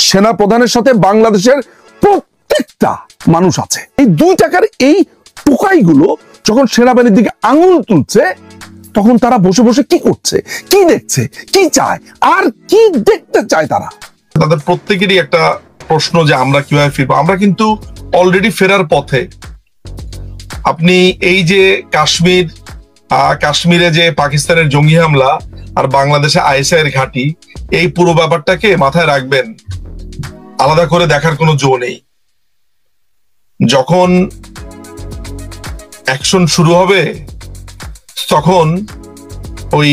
সেনা প্রধানের সাথে বাংলাদেশের প্রত্যেকটা মানুষ আছে। এই 2 টাকার এই টোকাইগুলো যখন সেনাবাহিনীর দিকে আঙুল তুলছে, তখন তারা বসে বসে কি করছে, কি দেখছে, কি চায়, আর কি দেখতে চায় তারা? তাদের প্রত্যেকেরই একটা প্রশ্ন যে আমরা কিভাবে ফিরবো। আমরা কিন্তু অলরেডি ফেরার পথে। আপনি এই যে কাশ্মীরে যে পাকিস্তানের জঙ্গি হামলা আর বাংলাদেশে আইএসআই এর ঘাঁটি, এই পুরো ব্যাপারটাকে মাথায় রাখবেন, আলাদা করে দেখার কোনো জো নেই। যখন অ্যাকশন শুরু হবে তখন ওই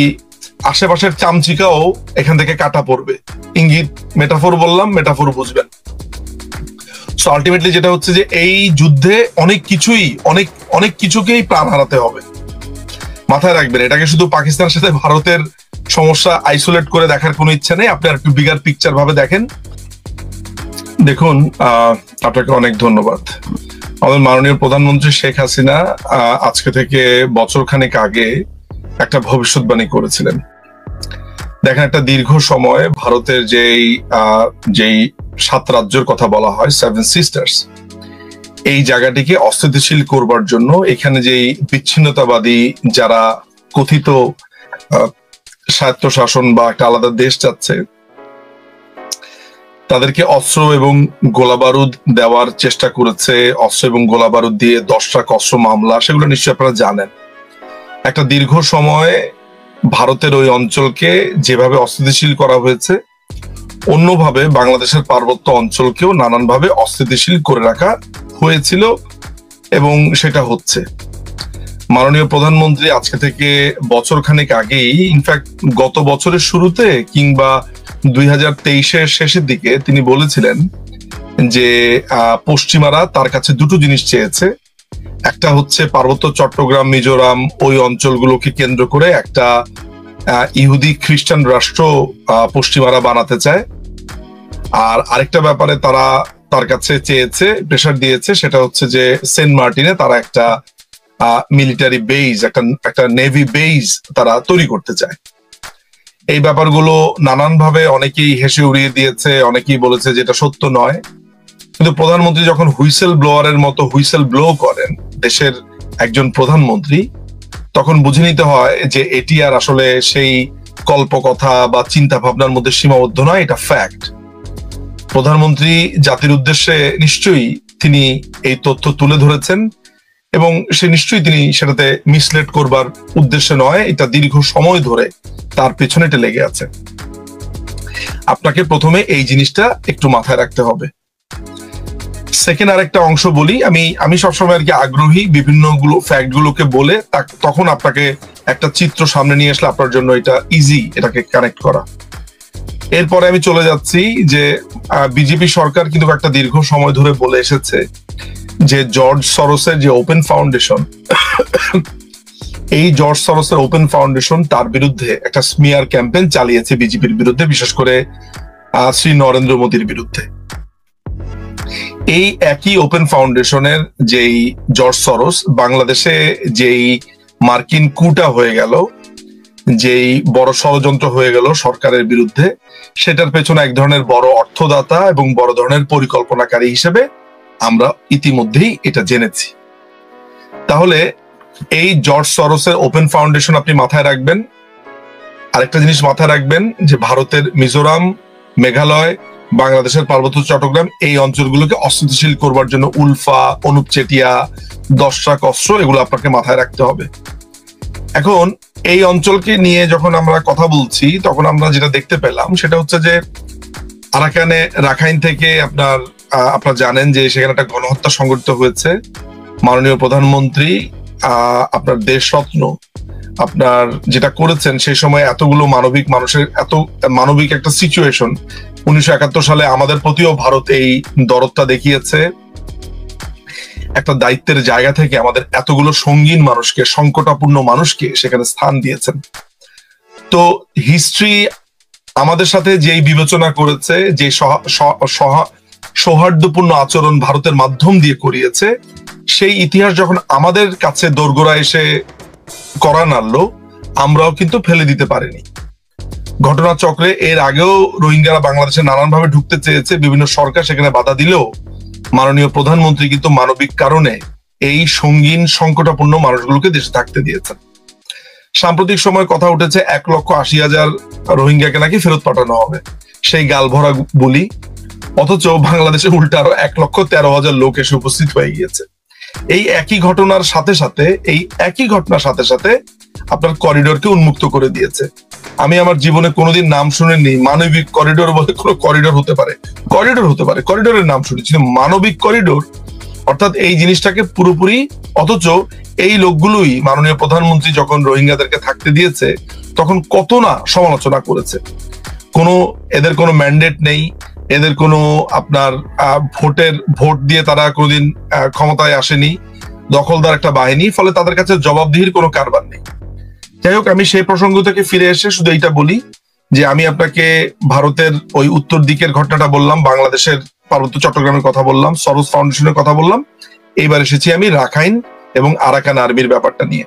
আশেপাশের চামচিকাও এখান থেকে কাটা পড়বে। ইঙ্গিত, মেটাফোর বললাম, মেটাফোর বুঝবেন। সো আলটিমেটলি যেটা হচ্ছে যে এই যুদ্ধে অনেক কিছুকেই প্রাণ হারাতে হবে। মাথায় রাখবেন, এটাকে শুধু পাকিস্তানের সাথে ভারতের সমস্যা আইসোলেট করে দেখার কোনো ইচ্ছা নেই। আপনি আর একটু বিগার পিকচার ভাবে দেখেন। দেখুন, আপনাকে অনেক ধন্যবাদ। আমাদের মাননীয় প্রধানমন্ত্রী শেখ হাসিনা আজকে থেকে বছরখানেক আগে একটা ভবিষ্যৎবাণী করেছিলেন। দেখেন, একটা দীর্ঘ সময় ভারতের যেই 7 রাজ্যের কথা বলা হয়, 7 সিস্টার্স, এই জায়গাটিকে অস্থিতিশীল করবার জন্য এখানে যেই বিচ্ছিন্নতাবাদী যারা কথিত স্বায়ত্তশাসন বা একটা আলাদা দেশ চাচ্ছে, তাদেরকে অস্ত্র এবং গোলাবারুদ দেওয়ার চেষ্টা করেছে। অস্ত্র এবং গোলাবারুদ দিয়ে 10টা অস্ত্র মামলা, সেগুলো নিশ্চয়ই আপনারা জানেন। একটা দীর্ঘ সময় ভারতের ওই অঞ্চলকে যেভাবে অস্থিতিশীল করা হয়েছে, অন্যভাবে বাংলাদেশের পার্বত্য অঞ্চলকেও নানানভাবে অস্থিতিশীল করে রাখা হয়েছিল এবং সেটা হচ্ছে। মাননীয় প্রধানমন্ত্রী আজকে থেকে বছরখানেক আগেই, ইনফ্যাক্ট গত বছরের শুরুতে কিংবা 2023-এর শেষের দিকে তিনি বলেছিলেন যে পশ্চিমারা তার কাছে 2টো জিনিস চেয়েছে। একটা হচ্ছে পার্বত্য চট্টগ্রাম, মিজোরাম, ওই অঞ্চলগুলোকে কেন্দ্র করে একটা ইহুদি খ্রিস্টান রাষ্ট্র পশ্চিমারা বানাতে চায়। আর আরেকটা ব্যাপারে তারা তার কাছে চেয়েছে, প্রেশার দিয়েছে, সেটা হচ্ছে যে সেন্ট মার্টিনে তারা একটা মিলিটারি বেজ, একটা নেভি বেজ তারা তৈরি করতে চায়। এই ব্যাপারগুলো নানানভাবে অনেকেই হেসে উড়িয়ে দিয়েছে, অনেকেই বলেছে যে এটা সত্য নয়। কিন্তু প্রধানমন্ত্রী যখন হুইসেল ব্লোয়ারের মতো হুইসেল ব্লো করেন দেশের একজন প্রধানমন্ত্রী, তখন বুঝে নিতে হয় যে এটি আর আসলে সেই কল্পকথা বা চিন্তা ভাবনার মধ্যে সীমাবদ্ধ নয়, এটা ফ্যাক্ট। প্রধানমন্ত্রী জাতির উদ্দেশ্যে নিশ্চয়ই তিনি এই তথ্য তুলে ধরেছেন এবং সে নিশ্চয়ই তিনি সেটাতে মিসলেট করবার উদ্দেশ্যে নয়, এটা দীর্ঘ সময় ধরে তার পেছনে এটা লেগে আছে। আপনাকে প্রথমে এই জিনিসটা একটু মাথায় রাখতে হবে। সেকেন্ড আরেকটা অংশ বলি, আমি সবসময় আর কি আগ্রহী বিভিন্ন ফ্যাক্ট গুলোকে বলে তখন আপনাকে একটা চিত্র সামনে নিয়ে আসলে আপনার জন্য এটা ইজি, এটাকে কানেক্ট করা। এরপরে আমি চলে যাচ্ছি যে বিজেপি সরকার কিন্তু একটা দীর্ঘ সময় ধরে বলে এসেছে যে জর্জ সরোসের যে ওপেন ফাউন্ডেশন, এই জর্জ সরোসের ওপেন ফাউন্ডেশন তার বিরুদ্ধে একটা স্মিয়ার ক্যাম্পেইন চালিয়েছে বিজেপির বিরুদ্ধে, বিশেষ করে শ্রী নরেন্দ্র মোদীর বিরুদ্ধে। এই একই ওপেন ফাউন্ডেশনের যেই জর্জ সরোস বাংলাদেশে যেই মার্কিন কুটা হয়ে গেল, যেই বড় ষড়যন্ত্র হয়ে গেল সরকারের বিরুদ্ধে, সেটার পেছনে এক ধরনের বড় অর্থদাতা এবং বড় ধরনের পরিকল্পনাকারী হিসেবে আমরা ইতিমধ্যেই এটা জেনেছি। তাহলে এই জর্জ সরোসের ওপেন ফাউন্ডেশন আপনি মাথায় রাখবেন। আরেকটা জিনিস মাথায় রাখবেন যে ভারতের মিজোরাম, মেঘালয়, বাংলাদেশের পার্বত্য চট্টগ্রাম, এই অঞ্চলগুলোকে অস্থিতিশীল করবার জন্য উলফা, অনুপ চেটিয়া, 10টা অস্ত্র, এগুলো আপনাকে মাথায় রাখতে হবে। এখন এই অঞ্চলকে নিয়ে যখন আমরা কথা বলছি, তখন আমরা যেটা দেখতে পেলাম সেটা হচ্ছে যে রাখাইন থেকে আপনারা জানেন যে সেখানে একটা গণহত্যা সংঘটিত হয়েছে। মাননীয় প্রধানমন্ত্রী আপনার দেশরত্ন আপনার যেটা করেছেন, সেই সময় এতগুলো এত মানবিক একটা সিচুয়েশন, 1971 সালে আমাদের প্রতিও ভারত এই দরদটা দেখিয়েছে। একটা দায়িত্বের জায়গা থেকে আমাদের এতগুলো সঙ্গীন মানুষকে, সংকটাপূর্ণ মানুষকে সেখানে স্থান দিয়েছেন। তো হিস্ট্রি আমাদের সাথে যেই বিবেচনা করেছে, যে সৌহার্দ্যপূর্ণ আচরণ ভারতের মাধ্যম দিয়ে করিয়েছে, সেই ইতিহাস যখন আমাদের কাছে দোরগোড়া এসে করা নাড়লো, আমরাও কিন্তু ফেলে দিতে পারিনি। ঘটনাচক্রে এর আগেও রোহিঙ্গারা বাংলাদেশে নানানভাবে ঢুকতে চেয়েছে, বিভিন্ন সরকার সেখানে বাধা দিলেও মাননীয় প্রধানমন্ত্রী কিন্তু মানবিক কারণে এই সঙ্গীন সংকটাপন্ন মানুষগুলোকে দেশে থাকতে দিয়েছেন। সাম্প্রতিক সময় কথা উঠেছে 1,80,000 রোহিঙ্গাকে নাকি ফেরত পাঠানো হবে, সেই গালভরা বলি। অথচ বাংলাদেশে উল্টা আরো 1,13,000 লোক এসে উপস্থিত হয়ে গিয়েছে। এই একই ঘটনার সাথে সাথে আপনার করিডোরকে উন্মুক্ত করে দিয়েছে। আমি আমার জীবনে কোনোদিন নাম শুনিনি মানবিক করিডোর বলে কোনো করিডোর হতে পারে। করিডোরের নাম শুনেছি, মানবিক করিডোর অর্থাৎ এই জিনিসটাকে পুরোপুরি। অথচ এই লোকগুলোই মাননীয় প্রধানমন্ত্রী যখন রোহিঙ্গাদেরকে থাকতে দিয়েছে তখন কত না সমালোচনা করেছে। এদের কোনো ম্যান্ডেট নেই, এদের কোনো আপনার ভোট দিয়ে তারা কোনোদিন ক্ষমতায় আসেনি, দখলদার একটা বাহিনী, ফলে তাদের কাছে জবাবদিহির কোনো কারবার নেই। যাই হোক, আমি সেই প্রসঙ্গ থেকে ফিরে এসে শুধু এইটা বলি যে আমি আপনাকে ভারতের ওই উত্তর দিকের ঘটনাটা বললাম, বাংলাদেশের পার্বত্য চট্টগ্রামের কথা বললাম, সরোজ ফাউন্ডেশনের কথা বললাম, এইবার এসেছি আমি রাখাইন এবং আরাকান আর্মির ব্যাপারটা নিয়ে।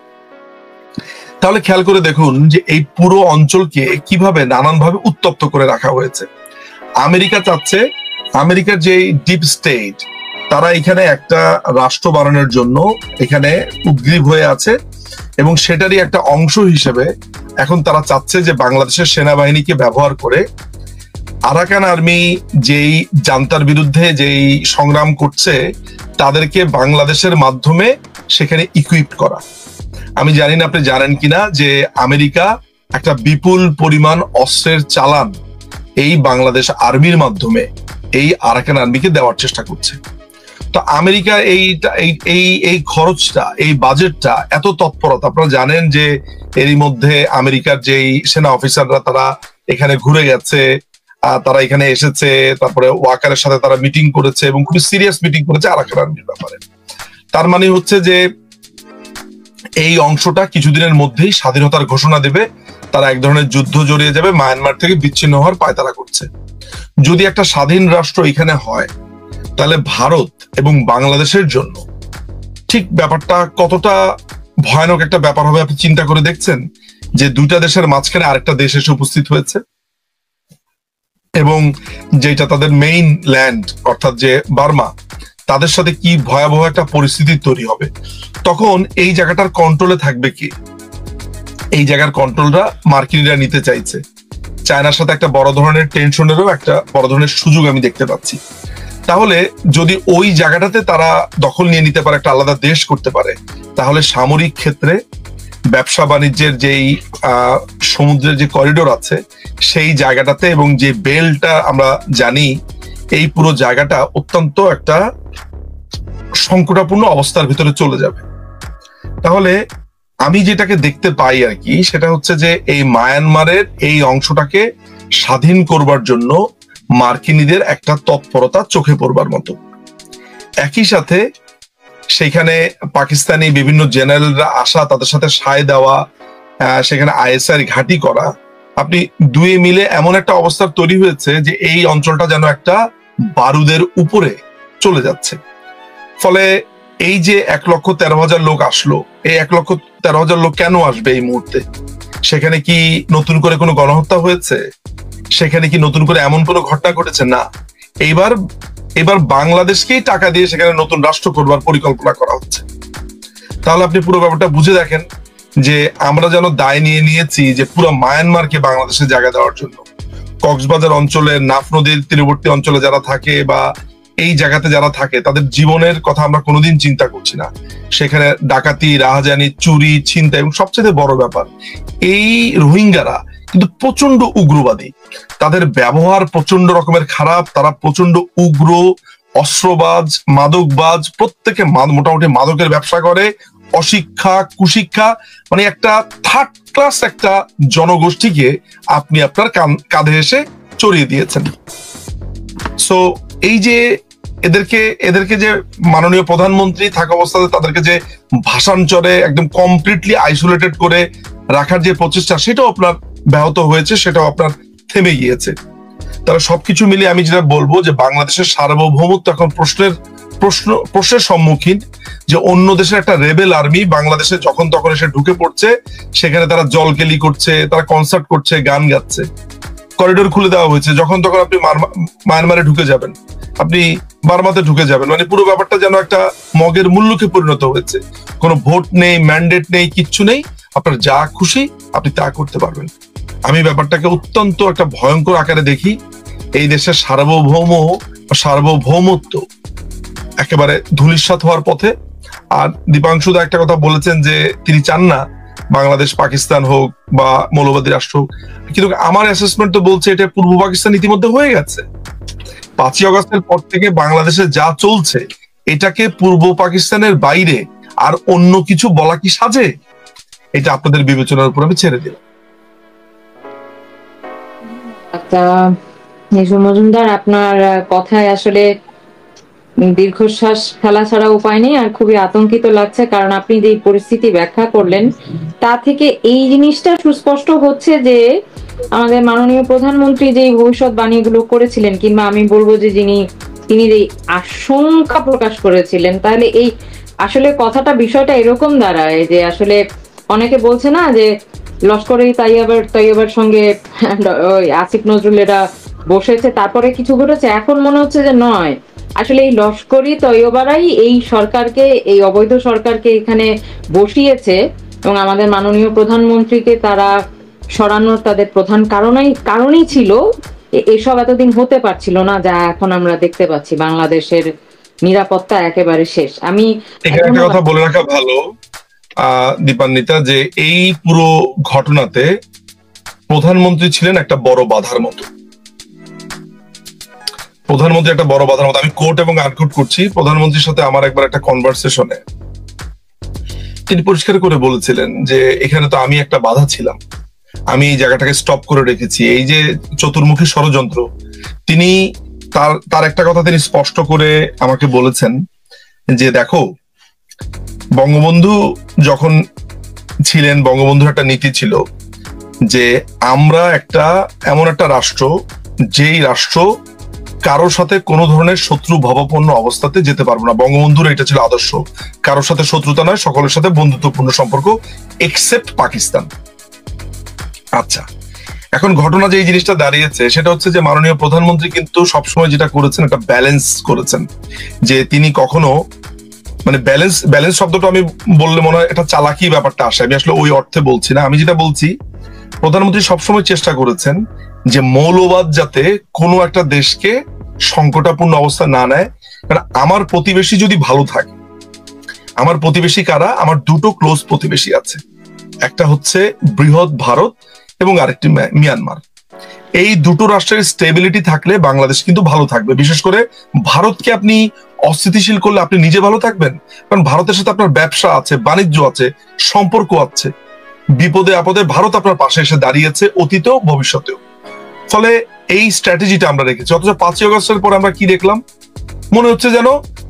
তাহলে খেয়াল করে দেখুন যে এই পুরো অঞ্চলকে কিভাবে নানানভাবে উত্তপ্ত করে রাখা হয়েছে। আমেরিকা চাচ্ছে, আমেরিকার যে ডিপ স্টেট তারা এখানে একটা রাষ্ট্র বানানোর জন্য এখানে উদ্গ্রীব হয়ে আছে এবং সেটারই একটা অংশ হিসেবে এখন তারা চাচ্ছে যে বাংলাদেশের সেনাবাহিনীকে ব্যবহার করে আরাকান আর্মি যেই জান্তার বিরুদ্ধে যেই সংগ্রাম করছে তাদেরকে বাংলাদেশের মাধ্যমে সেখানে ইকুইপ করা। আমি জানি না আপনি জানেন কিনা যে আমেরিকা একটা বিপুল পরিমাণ অস্ত্রের চালান এই বাংলাদেশ আর্মির মাধ্যমে এই আরাকান আর্মিকে দেওয়ার চেষ্টা করছে। তো আমেরিকা এই খরচটা, এই বাজেটটা, এত তৎপরতা, আপনারা জানেন যে এরই মধ্যে আমেরিকার যেই সেনা অফিসাররা তারা এখানে ঘুরে গেছে, তারা এখানে এসেছে, তারপরে ওয়াকারের সাথে তারা মিটিং করেছে এবং খুবই সিরিয়াস মিটিং করেছে আরাকান আর্মির ব্যাপারে। তার মানে হচ্ছে যে এই অংশটা কিছুদিনের মধ্যেই স্বাধীনতার ঘোষণা দেবে, তারা এক ধরনের যুদ্ধ জড়িয়ে যাবে, মায়ানমার থেকে বিচ্ছিন্ন হওয়ার পায়তারা করছে। যদি একটা স্বাধীন রাষ্ট্র এখানে হয় তাহলে ভারত এবং বাংলাদেশের জন্য ঠিক ব্যাপারটা কতটা ভয়ানক একটা ব্যাপার হবে আপনি চিন্তা করে দেখছেন যে দুইটা দেশের মাঝখানে আরেকটা দেশ এসে উপস্থিত হয়েছে এবং যেটা তাদের মেইন ল্যান্ড অর্থাৎ যে বার্মা, তাদের সাথে কি ভয়াবহ একটা পরিস্থিতি তৈরি হবে। তখন এই জায়গাটার কন্ট্রোলে থাকবে কি? এই জায়গার কন্ট্রোলটা মার্কিনিরা নিতে চাইছে। চায়নার সাথে একটা বড় ধরনের টেনশনেরও একটা বড় ধরনের সুযোগ আমি দেখতে পাচ্ছি। তাহলে যদি ওই জায়গাটাতে তারা দখল নিয়ে নিতে পারে, একটা আলাদা দেশ করতে পারে, তাহলে সামরিক ক্ষেত্রে ব্যবসা বাণিজ্যের যেই সমুদ্রের যে করিডোর আছে সেই জায়গাটাতে এবং যে বেলটা আমরা জানি, এই পুরো জায়গাটা অত্যন্ত একটা সংকটাপূর্ণ অবস্থার ভিতরে চলে যাবে। তাহলে আমি যেটাকে দেখতে পাই আর কি, সেটা হচ্ছে যে এই মায়ানমারের এই অংশটাকে স্বাধীন করবার জন্য মার্কিনীদের একটা তৎপরতা চোখে পড়বার মতো। একই সাথে সেখানে পাকিস্তানি বিভিন্ন জেনারেলরা আসা, তাদের সাথে সায় দেওয়া, সেখানে আইএসআই ঘাঁটি করা, আপনি দুয়ে মিলে এমন একটা অবস্থা তৈরি হয়েছে যে এই অঞ্চলটা যেন একটা বারুদের উপরে চলে যাচ্ছে। ফলে এই যে 1,13,000 লোক আসলো, এই 1,13,000 লোক কেন আসবে এই মুহূর্তে? সেখানে কি নতুন করে কোনো গণহত্যা হয়েছে? সেখানে কি নতুন করে এমন কোনো ঘটনা ঘটেছে? না, এবার বাংলাদেশকেই টাকা দিয়ে সেখানে নতুন রাষ্ট্র করবার পরিকল্পনা করা হচ্ছে। তাহলে আপনি পুরো ব্যাপারটা বুঝে দেখেন যে আমরা যেন দায় নিয়ে নিয়েছি যে পুরো মায়ানমারকে বাংলাদেশে জায়গা দেওয়ার জন্য। কক্সবাজার অঞ্চলে, নাফ নদীর তীরবর্তী অঞ্চলে যারা থাকে বা এই জায়গাতে যারা থাকে তাদের জীবনের কথা আমরা কোনোদিন চিন্তা করছি না। সেখানে ডাকাতি, রাহাজানি, চুরি, ছিনতাই এবং সবচেয়ে বড় ব্যাপার, এই রোহিঙ্গারা কিন্তু প্রচন্ড উগ্রবাদী, তাদের ব্যবহার প্রচন্ড রকমের খারাপ, তারা প্রচন্ড উগ্র, অস্ত্রবাজ, মাদকবাজ, প্রত্যেকে মোটামুটি মাদকের ব্যবসা করে, অশিক্ষা, কুশিক্ষা, মানে একটা থার্ড ক্লাস একটা জনগোষ্ঠীকে আপনি আপনার কাঁধে এসে চড়িয়ে দিয়েছেন। সো এই যে এদেরকে যে মাননীয় প্রধানমন্ত্রী থাকা অবস্থাতে তাদেরকে যে ভাষাঞ্চরে একদম কমপ্লিটলি আইসোলেটেড করে রাখার যে প্রচেষ্টা, সেটাও আপনার ব্যাহত হয়েছে, সেটাও আপনার থেমে গিয়েছে। তাহলে সবকিছু মিলিয়ে আমি যেটা বলবো যে বাংলাদেশের সার্বভৌমত্ব এখন প্রশ্নের প্রশ্নের সম্মুখীন যে অন্য দেশের একটা রেবেল আর্মি বাংলাদেশে যখন তখন এসে ঢুকে পড়ছে, সেখানে তারা জলকেলি করছে, তারা কনসার্ট করছে, গান গাচ্ছে, করিডোর খুলে দেওয়া হয়েছে, যখন তখন আপনি মায়ানমারে ঢুকে যাবেন, আপনি বার্মাতে ঢুকে যাবেন, মানে পুরো ব্যাপারটা যেন একটা মগের মূল্যকে পরিণত হয়েছে। কোনো ভোট নেই, ম্যান্ডেট নেই, কিচ্ছু নেই, আপনার যা খুশি আপনি তা করতে পারবেন। আমি ব্যাপারটাকে অত্যন্ত একটা ভয়ঙ্কর আকারে দেখি। এই দেশের সার্বভৌমত্ব একেবারে ধূলিসাৎ হওয়ার পথে। আর দীপাংশু দা একটা কথা বলেছেন যে তিনি চান না বাংলাদেশ পাকিস্তান হোক বা মৌলবাদী রাষ্ট্র হোক, কিন্তু আমার অ্যাসেসমেন্ট তো বলছে এটা পূর্ব পাকিস্তান ইতিমধ্যে হয়ে গেছে। 5ই আগস্টের পর থেকে বাংলাদেশে যা চলছে এটাকে পূর্ব পাকিস্তানের বাইরে আর অন্য কিছু বলা কি সাজে? এটা আপনাদের বিবেচনার উপর আমি ছেড়ে দিলাম। মজুমদার, আপনার কথায় আসলে দীর্ঘশ্বাস ফেলা ছাড়া উপায় নেই, আর খুবই আতঙ্কিত লাগছে, কারণ আপনি যে পরিস্থিতি ব্যাখ্যা করলেন তা থেকে এই জিনিসটা সুস্পষ্ট হচ্ছে যে আমাদের মাননীয় প্রধানমন্ত্রী যে ভবিষ্যৎবাণীগুলো করেছিলেন, কিংবা আমি বলবো যে তিনি যে আশঙ্কা প্রকাশ করেছিলেন, তাহলে এই আসলে বিষয়টা এরকম দাঁড়ায় যে আসলে অনেকে বলছে না যে লস্করে তৈয়বার সঙ্গে আসিফ নজরুল এরা বসেছে, তারপরে কিছু ঘটেছে। এখন মনে হচ্ছে যে নয়, আসলে এই লস্করি তৈয়বারাই এই সরকারকে, এই অবৈধ সরকারকে এখানে বসিয়েছে, এবং আমাদের মাননীয় প্রধানমন্ত্রীকে তারা সরানোর তাদের প্রধান কারণই ছিল। এসব এতদিন হতে পারছিল না, যা এখন আমরা দেখতে পাচ্ছি। বাংলাদেশের নিরাপত্তা একেবারে শেষ। আমি এখানে একটা কথা বলে রাখা ভালো দীপান্বিতা, যে এই পুরো ঘটনাতে প্রধানমন্ত্রী ছিলেন একটা বড় বাধার মতো। আমি কোট এবং আনকোট করছি। প্রধানমন্ত্রীর সাথে আমার একবার একটা কনভারসেশনে তিনি পরিষ্কার করে বলেছিলেন যে এখানে তো আমি একটা বাধা ছিলাম, আমি এই জায়গাটাকে স্টপ করে রেখেছি। এই যে চতুর্মুখী ষড়যন্ত্র, তিনি তার একটা কথা তিনি স্পষ্ট করে আমাকে বলেছেন যে দেখো, বঙ্গবন্ধু যখন ছিলেন, বঙ্গবন্ধুর একটা নীতি ছিল যে আমরা এমন একটা রাষ্ট্র, যেই রাষ্ট্র কারোর সাথে কোনো ধরনের শত্রু ভাবাপন্ন অবস্থাতে যেতে পারবো না। বঙ্গবন্ধুর এটা ছিল আদর্শ, কারোর সাথে শত্রুতা নয়, সকলের সাথে বন্ধুত্বপূর্ণ সম্পর্ক, এক্সেপ্ট পাকিস্তান। আচ্ছা, এখন ঘটনা যে এই জিনিসটা দাঁড়িয়েছে সেটা হচ্ছে যে মাননীয় প্রধানমন্ত্রী কিন্তু সবসময় যেটা করেছেন, একটা ব্যালেন্স করেছেন, যে তিনি কখনো মানে ব্যালেন্স শব্দটা আমি বললে মনে হয় এটা চালাকি ব্যাপারটা আসে, আমি আসলে ওই অর্থে বলছি না। আমি যেটা বলছি, প্রধানমন্ত্রী সবসময় চেষ্টা করেছেন যে মৌলবাদ যাতে কোনো একটা দেশকে সংকটাপূর্ণ অবস্থা না নেয়। কারণ আমার প্রতিবেশী যদি ভালো থাকে, আমার প্রতিবেশী কারা? আমার দুটো ক্লোজ প্রতিবেশী আছে, একটা হচ্ছে বৃহৎ ভারত এবং আরেকটি মিয়ানমার। এই দুটো রাষ্ট্রের স্টেবিলিটি থাকলে বাংলাদেশ কিন্তু ভালো থাকবে। বিশেষ করে ভারতকে আপনি অস্থিতিশীল করলে আপনি নিজে ভালো থাকবেন, কারণ ভারতের সাথে আপনার ব্যবসা আছে, বাণিজ্য আছে, সম্পর্ক আছে। বিপদে আপদে ভারত আপনার পাশে এসে দাঁড়িয়েছে, অতীতেও ভবিষ্যতেও। ফলে এই স্ট্র্যাটেজিটা আমরা রেখেছি। অথচ 5ই আগস্টের পর আমরা কি দেখলাম? মনে হচ্ছে যেন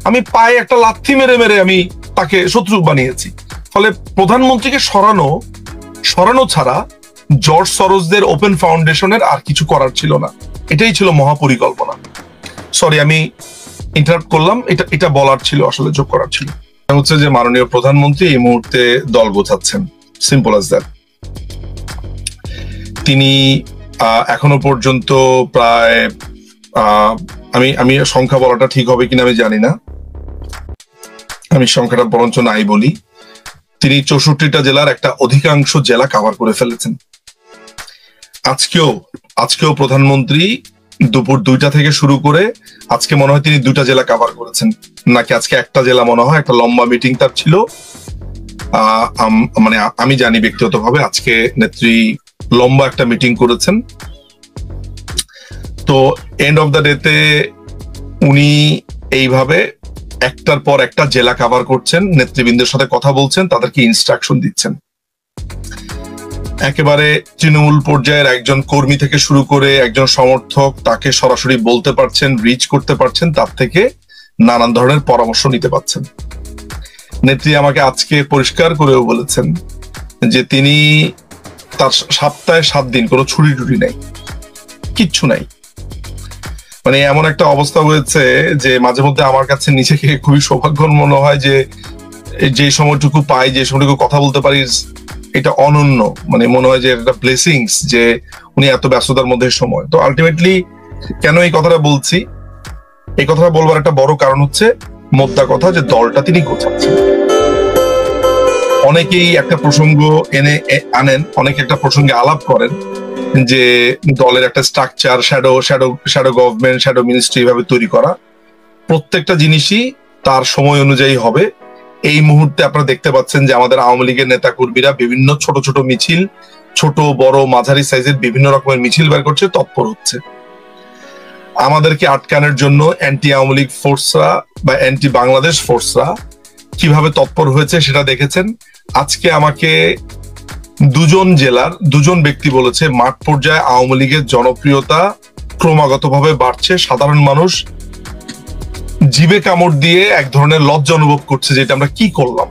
আমি পায়ে একটা লাথি মেরে মেরে আমি তাকে শত্রু বানিয়েছি। ফলে প্রধানমন্ত্রীকে সরানো ছাড়া জর্জ সরোজদের ওপেন ফাউন্ডেশনের আর কিছু করার ছিল না। এটাই ছিল মহাপরিকল্পনা। সরি, আমি ইন্টারাপ্ট করলাম, এটা বলার ছিল, আসলে যোগ করার ছিল। হচ্ছে যে মাননীয় প্রধানমন্ত্রী এই মুহূর্তে দল গোছাচ্ছেন, সিম্পল অ্যাজ দ্যাট। তিনি এখনো পর্যন্ত প্রায় আমি সংখ্যা বলাটা ঠিক হবে কিনা আমি জানি না, আমি সংখ্যাটা বরঞ্চ নাই বলি। তিনি 64টা জেলার একটা অধিকাংশ জেলা কভার করে ফেলেছেন। আজকেও প্রধানমন্ত্রী দুপুর 2টা থেকে শুরু করে আজকে মনে হয় তিনি 2টা জেলা কভার করেছেন, নাকি আজকে একটা জেলা মনে হয়, একটা লম্বা মিটিং তার ছিল। মানে আমি জানি ব্যক্তিগতভাবে আজকে নেত্রী লম্বা একটা মিটিং করেছেন। তো এন্ড অফ দ্য ডেতে উনি এইভাবে একটার পর একটা জেলা কভার করছেন, নেতৃবৃন্দের সাথে কথা বলছেন, তাদেরকে ইনস্ট্রাকশন দিচ্ছেন। একেবারে তৃণমূল পর্যায়ের একজন কর্মী থেকে শুরু করে একজন সমর্থক তাকে সরাসরি বলতে পারছেন, রিচ করতে পারছেন, তার থেকে নানান ধরনের পরামর্শ নিতে পারছেন। নেত্রী আমাকে আজকে পরিষ্কার করেও বলেছেন যে তিনি তার সপ্তাহে 7 দিন কোনো ছুটি টুটি নাই, কিচ্ছু নাই। মানে এমন একটা অবস্থা হয়েছে যে মাঝে মধ্যে আমার কাছে নিজেকে খুবই সৌভাগ্যবান মনে হয় যে যে সময়টুকু পাই, যে সময়টুকু কথা বলতে পারি, এটা অনন্য। মানে মনে হয় যে এটা ব্লেসিংস যে উনি এত ব্যস্ততার মধ্যে সময়। তো আলটিমেটলি কেন এই কথাটা বলছি, এই কথাটা বলবার একটা বড় কারণ হচ্ছে মোদ্দা কথা যে দলটা তিনি গোছাচ্ছেন। অনেকেই একটা প্রসঙ্গ আনেন, অনেকে একটা প্রসঙ্গে আলাপ করেন যে দলের একটা structure, shadow government, shadow ministry এভাবে তৈরি করা। প্রত্যেকটা জিনিসই তার সময় অনুযায়ী হবে। এই মুহূর্তে আপনারা দেখতে পাচ্ছেন যে আমাদের আওয়ামী লীগের নেতা কর্মীরা বিভিন্ন ছোট ছোট মিছিল, ছোট বড় মাঝারি সাইজের বিভিন্ন রকমের মিছিল বের করছে, তৎপর হচ্ছে। আমাদেরকে আটকানোর জন্য অ্যান্টি আওয়ামী লীগ ফোর্সরা বা অ্যান্টি বাংলাদেশ ফোর্সরা কিভাবে তৎপর হয়েছে সেটা দেখেছেন। আজকে আমাকে দুজন জেলার দুজন ব্যক্তি বলেছে মাঠ পর্যায়ে আওয়ামী লীগের জনপ্রিয়তা ক্রমাগতভাবে বাড়ছে, সাধারণ মানুষ জিভে কামড় দিয়ে এক ধরনের লজ্জা অনুভব করছে যে এটা আমরা কি করলাম।